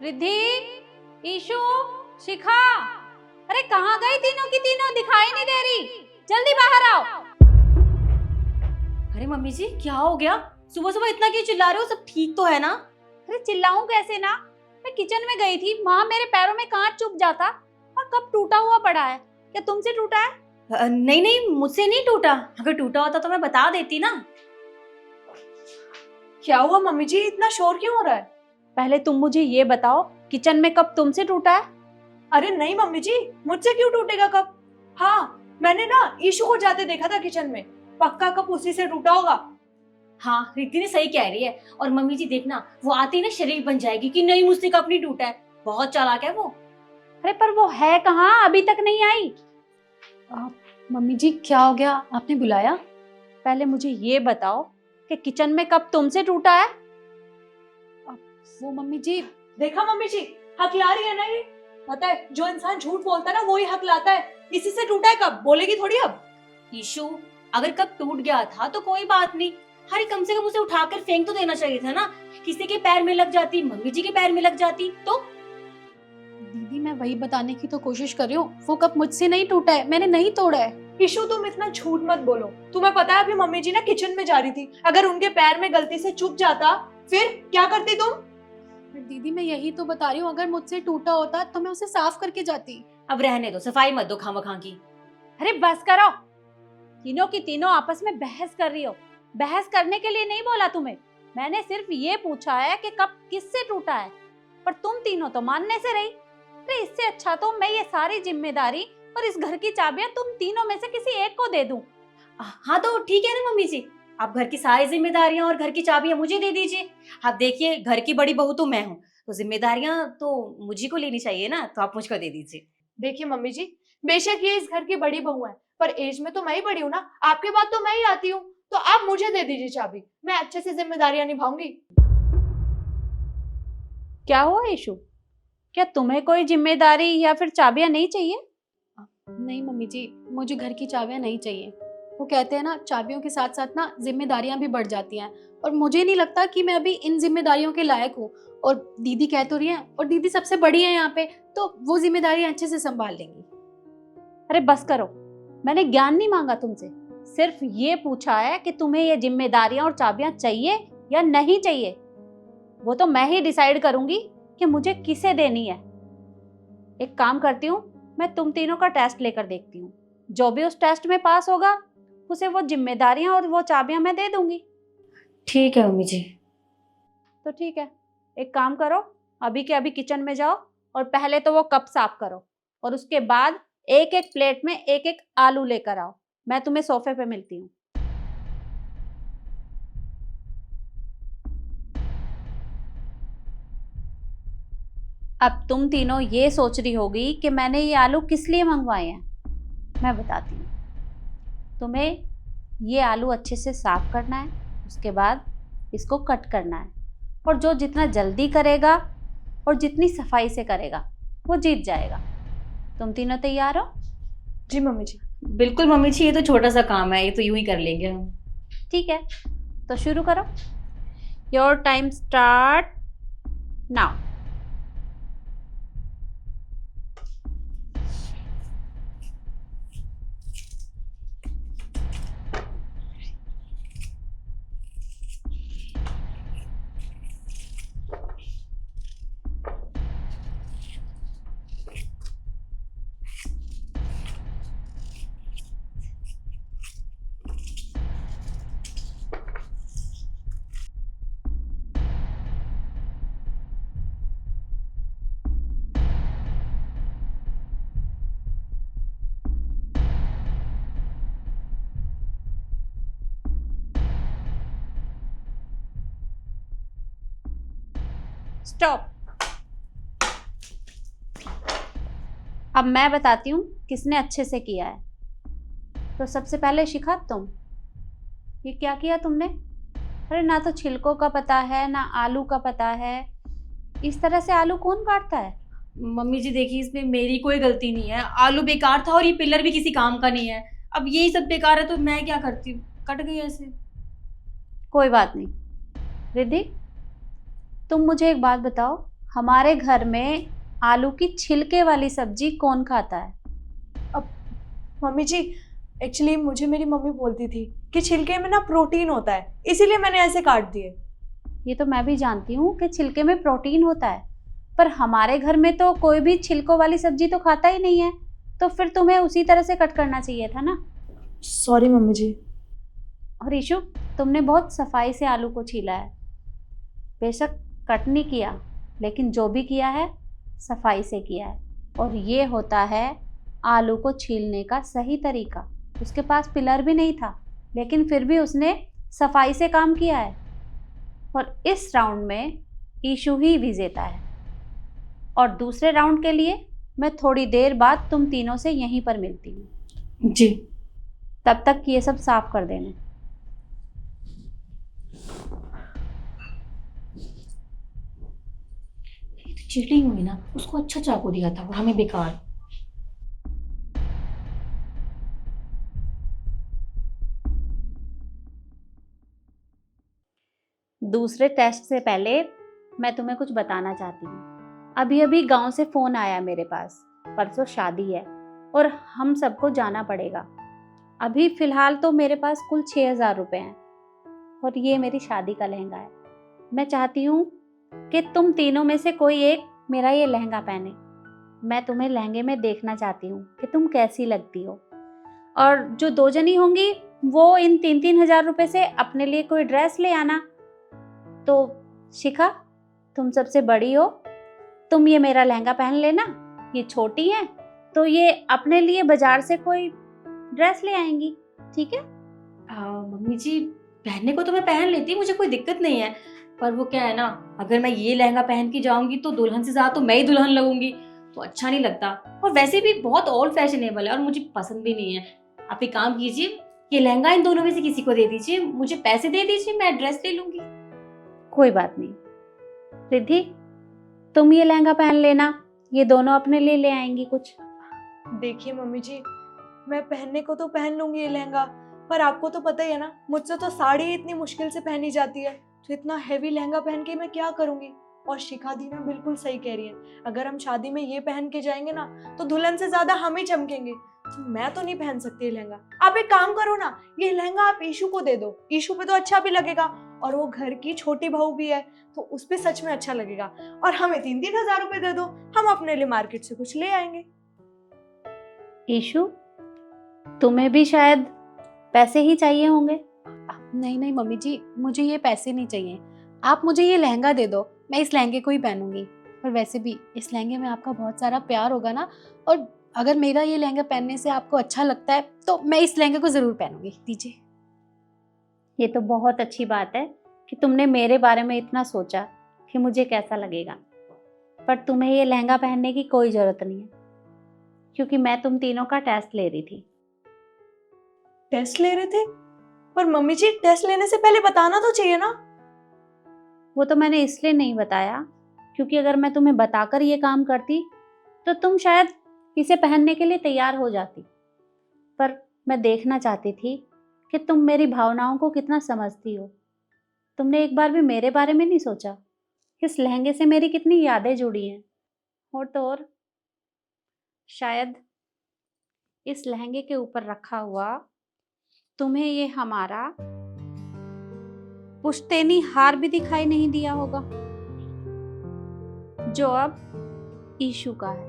Riddhi, issue, शिखा, अरे कहाँ गई तीनों की तीनों? दिखाई नहीं दे रही। जल्दी बाहर आओ। अरे मम्मी जी क्या हो गया? सुबह सुबह इतना क्यों चिल्ला रहे हो? सब ठीक तो है ना? अरे चिल्लाऊं कैसे ना? मैं किचन में गई थी, वहां मेरे पैरों में कांच चुभ जाता और कप टूटा हुआ पड़ा है। क्या तुमसे टूटा है? नहीं नहीं, मुझसे नहीं टूटा। अगर टूटा होता तो मैं बता देती ना। क्या हुआ मम्मी जी, इतना शोर क्यों हो रहा है? पहले तुम मुझे ये बताओ, किचन में कप तुमसे टूटा है? अरे नहीं मम्मी जी, मुझसे क्यों टूटेगा कप? हाँ, मैंने ना ईशु को जाते देखा था किचन में। पक्का कप उसी से टूटा होगा। हाँ, रिद्धि ने सही कह रही है। और मम्मी जी देखना, वो आती ही ना शरीर बन जाएगी कि नहीं मुझसे कप नहीं टूटा है। बहुत चालाक है वो। अरे पर वो है कहाँ? अभी तक नहीं आई। मम्मी जी क्या हो गया, आपने बुलाया? पहले मुझे ये बताओ कि किचन में कप तुमसे टूटा है? वो मम्मी जी, देखा मम्मी जी, हकला रही है ना ये। पता है, जो इंसान झूठ बोलता है ना वो ही हकलाता है। इसी से टूटा है कप, बोलेगी थोड़ी अब। ईशु, अगर कप टूट गया था तो कोई बात नहीं। अरे कम से कम उसे उठाकर फेंक तो देना चाहिए था ना। किसी के पैर में लग जाती, मम्मी जी के पैर में लग जाती तो। दीदी मैं वही बताने की तो कोशिश कर रही हूँ, वो कप मुझसे नहीं टूटा है, मैंने नहीं तोड़ा है। ईशु तुम इतना झूठ मत बोलो। तुम्हें पता है अभी मम्मी जी ना किचन में जा रही थी, अगर उनके पैर में गलती से चुभ जाता फिर क्या करती तुम? पर दीदी मैं यही तो बता रही हूँ, अगर मुझसे टूटा होता तो मैं उसे साफ करके जाती। अब रहने दो, सफाई मत दो खामखा की। अरे बस करो। तीनों की तीनों आपस में बहस कर रही हो। बहस करने के लिए नहीं बोला तुम्हें। मैंने सिर्फ ये पूछा है कि कप किससे टूटा है, पर तुम तीनों तो मानने से रही। अरे इससे अच्छा तो मैं ये सारी जिम्मेदारी और इस घर की चाबियां तुम तीनों में से किसी एक को दे दूं। हाँ तो ठीक है ना मम्मी जी, आप घर की सारी जिम्मेदारियां और घर की चाबियां मुझे दे दीजिए। आप देखिए, घर की बड़ी बहू तो मैं हूँ, तो जिम्मेदारियां तो मुझे को लेनी चाहिए ना, तो आप मुझको दे दीजिए। देखिए मम्मी जी, बेशक ये इस घर की बड़ी बहू है, पर एज में तो मैं ही बड़ी हूँ ना। आपके बाद तो मैं ही आती हूँ, तो आप मुझे दे दीजिए चाबी। मैं अच्छे से जिम्मेदारियां निभाऊंगी। क्या हुआ ईशु? क्या तुम्हें कोई जिम्मेदारी या फिर चाबियां नहीं चाहिए? नहीं मम्मी जी, मुझे घर की चाबियां नहीं चाहिए। वो कहते हैं ना, चाबियों के साथ साथ ना जिम्मेदारियां भी बढ़ जाती हैं, और मुझे नहीं लगता कि मैं अभी इन जिम्मेदारियों के लायक हूँ। और दीदी कह तो रही हैं, और दीदी सबसे बड़ी है यहाँ पे, तो वो जिम्मेदारियां अच्छे से संभाल लेंगी। अरे बस करो। मैंने ज्ञान नहीं मांगा तुमसे, सिर्फ ये पूछा है कि तुम्हें ये जिम्मेदारियां और चाबियां चाहिए या नहीं चाहिए। वो तो मैं ही डिसाइड करूंगी कि मुझे किसे देनी है। एक काम करती हूँ, मैं तुम तीनों का टेस्ट लेकर देखती हूँ। जो भी उस टेस्ट में पास होगा उसे वो जिम्मेदारियां और वो चाबियां मैं दे दूंगी। ठीक है मम्मी जी। तो ठीक है, एक काम करो, अभी के अभी किचन में जाओ और पहले तो वो कप साफ करो, और उसके बाद एक एक प्लेट में एक एक आलू लेकर आओ। मैं तुम्हें सोफे पे मिलती हूँ। अब तुम तीनों ये सोच रही होगी कि मैंने ये आलू किस लिए मंगवाए हैं। मैं बताती हूँ। तुम्हें ये आलू अच्छे से साफ करना है, उसके बाद इसको कट करना है, और जो जितना जल्दी करेगा और जितनी सफाई से करेगा वो जीत जाएगा। तुम तीनों तैयार हो? जी मम्मी जी। बिल्कुल मम्मी जी, ये तो छोटा सा काम है, ये तो यूं ही कर लेंगे हम। ठीक है, तो शुरू करो। Your time start now. Stop. अब मैं बताती हूँ किसने अच्छे से किया है। तो सबसे पहले शिखा, तुम ये क्या किया तुमने? अरे ना तो छिलकों का पता है ना आलू का पता है। इस तरह से आलू कौन काटता है? मम्मी जी देखिए, इसमें मेरी कोई गलती नहीं है। आलू बेकार था और ये पिलर भी किसी काम का नहीं है। अब यही सब बेकार है तो मैं क्या करती हूँ, कट गई ऐसे। कोई बात नहीं। रिद्धि, तुम मुझे एक बात बताओ, हमारे घर में आलू की छिलके वाली सब्जी कौन खाता है? मम्मी जी, एक्चुअली मुझे मेरी मम्मी बोलती थी कि छिलके में ना प्रोटीन होता है, इसीलिए मैंने ऐसे काट दिए। ये तो मैं भी जानती हूँ कि छिलके में प्रोटीन होता है, पर हमारे घर में तो कोई भी छिलकों वाली सब्जी तो खाता ही नहीं है, तो फिर तुम्हें उसी तरह से कट करना चाहिए था ना। सॉरी मम्मी जी। और ईशु, तुमने बहुत सफाई से आलू को छीला है। बेशक कट नहीं किया, लेकिन जो भी किया है सफाई से किया है, और ये होता है आलू को छीलने का सही तरीका। उसके पास पिलर भी नहीं था, लेकिन फिर भी उसने सफाई से काम किया है। और इस राउंड में ईशु ही विजेता है। और दूसरे राउंड के लिए मैं थोड़ी देर बाद तुम तीनों से यहीं पर मिलती हूँ। जी। तब तक ये सब साफ कर देना। ये तो चीटिंग हुई ना, उसको अच्छा चाकू दिया था और हमें बेकार। दूसरे टेस्ट से पहले मैं तुम्हें कुछ बताना चाहती हूँ। अभी अभी गांव से फ़ोन आया मेरे पास। परसों शादी है और हम सबको जाना पड़ेगा। अभी फ़िलहाल तो मेरे पास कुल 6,000 रुपये हैं, और ये मेरी शादी का लहंगा है। मैं चाहती हूँ कि तुम तीनों में से कोई एक मेरा ये लहंगा पहने। मैं तुम्हें लहंगे में देखना चाहती हूँ कि तुम कैसी लगती हो। और जो 2 जनी होंगी वो इन 3-3 हज़ार रुपये से अपने लिए कोई ड्रेस ले आना। तो शिखा, तुम सबसे बड़ी हो, तुम ये मेरा लहंगा पहन लेना। ये छोटी है तो ये अपने लिए बाजार से कोई ड्रेस ले आएंगी, ठीक है? मम्मी जी, पहनने को तो मैं पहन लेती, मुझे कोई दिक्कत नहीं है। पर वो क्या है ना, अगर मैं ये लहंगा पहन के जाऊंगी तो दुल्हन से ज्यादा तो मैं ही दुल्हन लगूंगी, तो अच्छा नहीं लगता। और वैसे भी बहुत ओल्ड फैशनेबल है और मुझे पसंद भी नहीं है। आप एक काम कीजिए, ये लहंगा इन दोनों में से किसी को दे दीजिए, मुझे पैसे दे दीजिए, मैं ड्रेस ले लूंगी। कोई बात नहीं। रिद्धि, तुम ये लहंगा पहन लेना, ये दोनों अपने लिए ले आएंगी कुछ। देखिए मम्मी जी, मैं पहनने को तो पहन लूंगी ये लहंगा, पर आपको तो पता ही है ना, मुझसे तो साड़ी इतनी मुश्किल से पहनी जाती है, तो इतना हैवी लहंगा पहन के मैं क्या करूंगी। और शिखा दी ना बिल्कुल सही कह रही है, अगर हम शादी में ये पहन के जाएंगे ना तो दुल्हन से ज्यादा हम ही चमकेंगे। तो मैं तो नहीं पहन सकती ये लहंगा। आप एक काम करो ना, ये लहंगा आप ईशु को दे दो, ईशु पे तो अच्छा भी लगेगा, और वो घर की छोटी बहू भी है तो उस पे सच में अच्छा लगेगा। और हमें 3-3 हज़ार रुपए दे दो, हम अपने लिए मार्केट से कुछ ले आएंगे। ईशु, तुम्हें भी शायद पैसे ही चाहिए होंगे। नहीं नहीं मम्मी जी, मुझे ये पैसे नहीं चाहिए। आप मुझे ये लहंगा दे दो, मैं इस लहंगे को ही पहनूंगी। और वैसे भी इस लहंगे में आपका बहुत सारा प्यार होगा ना, और अगर मेरा ये लहंगा पहनने से आपको अच्छा लगता है तो मैं इस लहंगे को ज़रूर पहनूंगी। दीजिए। ये तो बहुत अच्छी बात है कि तुमने मेरे बारे में इतना सोचा कि मुझे कैसा लगेगा। पर तुम्हें ये लहंगा पहनने की कोई ज़रूरत नहीं है, क्योंकि मैं तुम तीनों का टेस्ट ले रही थी। टेस्ट ले रहे थे? पर मम्मी जी, टेस्ट लेने से पहले बताना तो चाहिए ना। वो तो मैंने इसलिए नहीं बताया क्योंकि अगर मैं तुम्हें बताकर ये काम करती तो तुम शायद इसे पहनने के लिए तैयार हो जाती। पर मैं देखना चाहती थी कि तुम मेरी भावनाओं को कितना समझती हो। तुमने एक बार भी मेरे बारे में नहीं सोचा कि इस लहंगे से मेरी कितनी यादें जुड़ी हैं। और तो और शायद इस लहंगे के ऊपर रखा हुआ तुम्हें ये हमारा पुश्तैनी हार भी दिखाई नहीं दिया होगा, जो अब ईशु का है।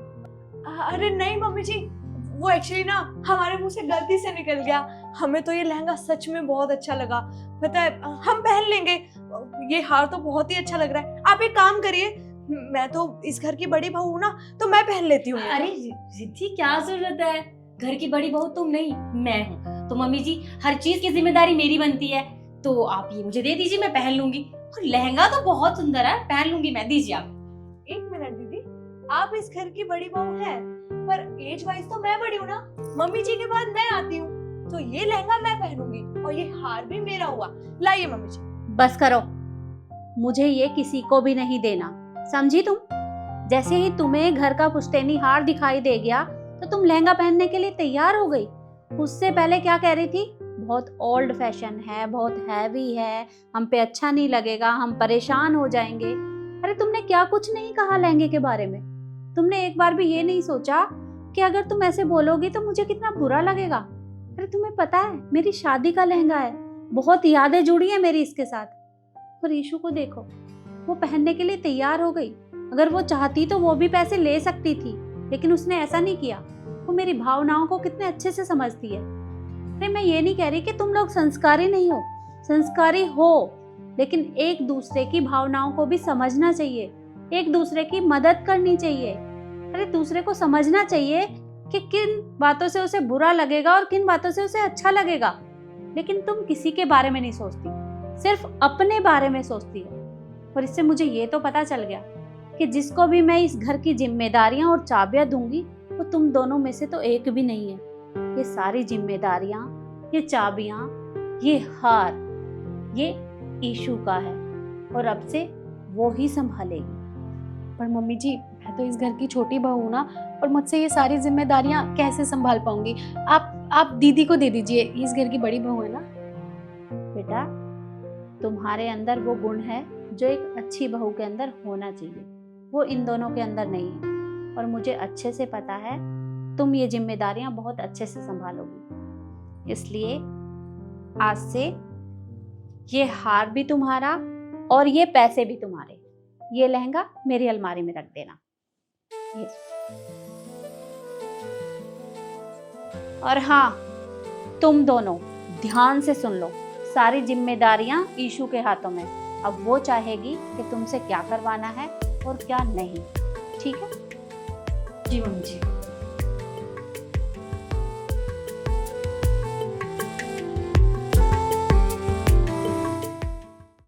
अरे नहीं मम्मी जी, वो एक्चुअली ना हमारे मुंह से गलती से निकल गया। हमें तो ये लहंगा सच में बहुत अच्छा लगा, पता है, हम पहन लेंगे। ये हार तो बहुत ही अच्छा लग रहा है। आप एक काम करिए, मैं तो इस घर की बड़ी बहू हूँ ना, तो मैं पहन लेती हूँ। अरे रिद्धि, क्या जरूरत है, घर की बड़ी बहू तुम नहीं मैं हूँ, तो मम्मी जी हर चीज की जिम्मेदारी मेरी बनती है। तो आप ये मुझे दे दीजिए, मैं पहन लूंगी। और लहंगा तो बहुत सुंदर है, पहन लूंगी मैं, दीजिए आप। एक मिनट दीदी, आप इस घर की बड़ी बहू हैं, पर एज वाइज तो मैं बड़ी हूँ ना, मम्मी जी के बाद मैं आती हूँ, तो ये लहंगा मैं पहनूंगी और ये हार भी मेरा हुआ। लाइए मम्मी जी। बस करो, मुझे ये किसी को भी नहीं देना, समझी तुम? जैसे ही तुम्हें घर का पुश्तैनी हार दिखाई दे गया तो तुम लहंगा पहनने के लिए तैयार हो गई। उससे पहले क्या कह रही थी? बहुत ओल्ड फैशन है, बहुत हैवी है, हम पे अच्छा नहीं लगेगा, हम परेशान हो जाएंगे। अरे तुमने क्या कुछ नहीं कहा लहंगे के बारे में? तुमने एक बार भी ये नहीं सोचा कि अगर तुम ऐसे बोलोगी तो मुझे कितना बुरा लगेगा? अरे तुम्हें पता है मेरी शादी का लहंगा है, बहुत यादें जुड़ी है मेरी इसके साथ। और ईशू को देखो, वो पहनने के लिए तैयार हो गई। अगर वो चाहती तो वो भी पैसे ले सकती थी, लेकिन उसने ऐसा नहीं किया। वो मेरी भावनाओं को कितने अच्छे से समझती है। अरे मैं ये नहीं कह रही कि तुम लोग संस्कारी नहीं हो, संस्कारी हो, लेकिन एक दूसरे की भावनाओं को भी समझना चाहिए, एक दूसरे की मदद करनी चाहिए। अरे दूसरे को समझना चाहिए कि किन बातों से उसे बुरा लगेगा और किन बातों से उसे अच्छा लगेगा। लेकिन तुम किसी के बारे में नहीं सोचती, सिर्फ अपने बारे में सोचती हो। और इससे मुझे ये तो पता चल गया कि जिसको भी मैं इस घर की जिम्मेदारियां और चाबियां दूंगी वो तुम दोनों में से तो एक भी नहीं है। ये सारी जिम्मेदारियां, ये चाबियां, ये हार, ये ईशू का है और अब से वो ही संभालेगी। पर मम्मी जी, मैं तो इस घर की छोटी बहू हूँ ना, और मुझसे ये सारी जिम्मेदारियाँ कैसे संभाल पाऊंगी? आप दीदी को दे दीजिए, ये इस घर की बड़ी बहू है ना। बेटा, तुम्हारे अंदर वो गुण है जो एक अच्छी बहू के अंदर होना चाहिए, वो इन दोनों के अंदर नहीं है। और मुझे अच्छे से पता है तुम ये जिम्मेदारियां बहुत अच्छे से संभालोगी। इसलिए आज से ये हार भी तुम्हारा और ये पैसे भी तुम्हारे। ये लहंगा मेरी अलमारी में रख देना। ये। और हाँ, तुम दोनों ध्यान से सुन लो, सारी जिम्मेदारियां ईशू के हाथों में। अब वो चाहेगी कि तुमसे क्या करवाना है और क्या नहीं। ठीक है? जी मम्मी जी।